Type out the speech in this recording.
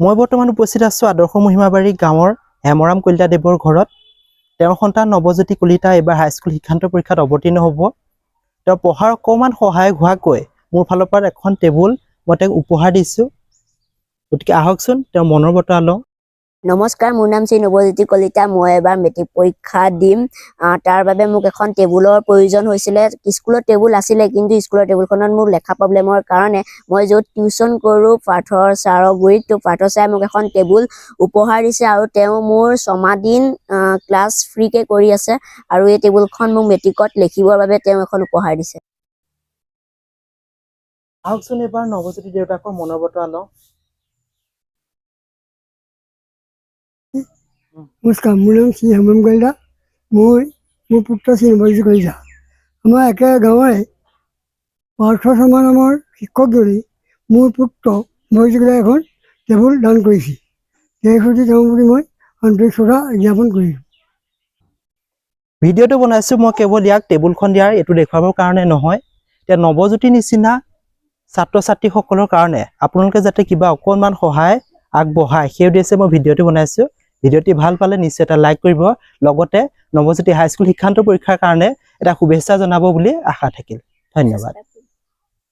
মই বৰ্তমান উপস্থিত আছো আদৰ্শ মহিমাবাৰী গাঁৱৰ হেমৰাম কলিতাদেৱৰ ঘৰত। তেওঁৰ সন্তান নৱজ্যোতি কলিতা এবাৰ হাইস্কুল শিক্ষান্ত পৰীক্ষাত অৱতীৰ্ণ হ'ব। তেওঁ পঢ়াৰ অকণমান সহায় হোৱাকৈ মোৰ ফালৰ পৰা এখন টেবুল মই তেওঁক উপহাৰ দিছোঁ। গতিকে আহকচোন তেওঁৰ মনৰ বতৰা লওঁ। নমস্কাৰ, মোৰ নাম শ্ৰী নৱজ্যোতি কলিতা। মই এবাৰ মেট্ৰিক পৰীক্ষা দিম। তাৰ বাবে মোক এখন টেবুলৰ প্ৰয়োজন হৈছিলে। স্কুলৰ টেবুল আছিলে, কিন্তু স্কুলৰ টেবুলখনত মোৰ লেখা প্ৰব্লেমৰ কাৰণে মই য'ত টিউশ্যন কৰোঁ পাৰ্থৰ ছাৰৰ গুৰিত, তো পাৰ্থৰ ছাৰে মোক এখন টেবুল উপহাৰ দিছে আৰু তেওঁ মোৰ 6 মাহ দিন ক্লাছ ফ্ৰীকৈ কৰি আছে। আৰু এই টেবুলখন মোক মেট্ৰিকত লিখিবৰ বাবে তেওঁ এখন উপহাৰ দিছে। আহকচোন এবাৰ নৱজ্যোতি দেউতাকৰ মনৰ বতৰা লওঁ। নমস্কাৰ, মোৰ নাম শ্ৰী হেমৰাম কলিতা। মই মোৰ পুত্ৰ শ্ৰী নৱজ্যোতি কলিতা। আমাৰ একে গাঁৱৰে পাৰ্থ শৰ্মা নামৰ শিক্ষকজনে মোৰ পুত্ৰ নৱজ্যোতি কলিতাক এখন টেবুল দান কৰিছিল। সেই সৈতে তেওঁ প্ৰতি মই আন্তৰিক শ্ৰদ্ধা জ্ঞাপন কৰিছোঁ। ভিডিঅ'টো বনাইছোঁ মই কেৱল ইয়াক টেবুলখন দিয়াৰ এইটো দেখুৱাবৰ কাৰণে নহয়, এতিয়া নৱজ্যোতিৰ নিচিনা ছাত্ৰ ছাত্ৰীসকলৰ কাৰণে আপোনালোকে যাতে কিবা অকণমান সহায় আগবঢ়ায় সেই উদ্দেশ্যে মই ভিডিঅ'টো বনাইছোঁ। ভিডিঅ'টি ভাল পালে নিশ্চয় এটা লাইক কৰিব, লগতে নৱজ্যোতি হাইস্কুল শিক্ষান্ত পৰীক্ষাৰ কাৰণে এটা শুভেচ্ছা জনাব বুলি আশা থাকিল। ধন্যবাদ।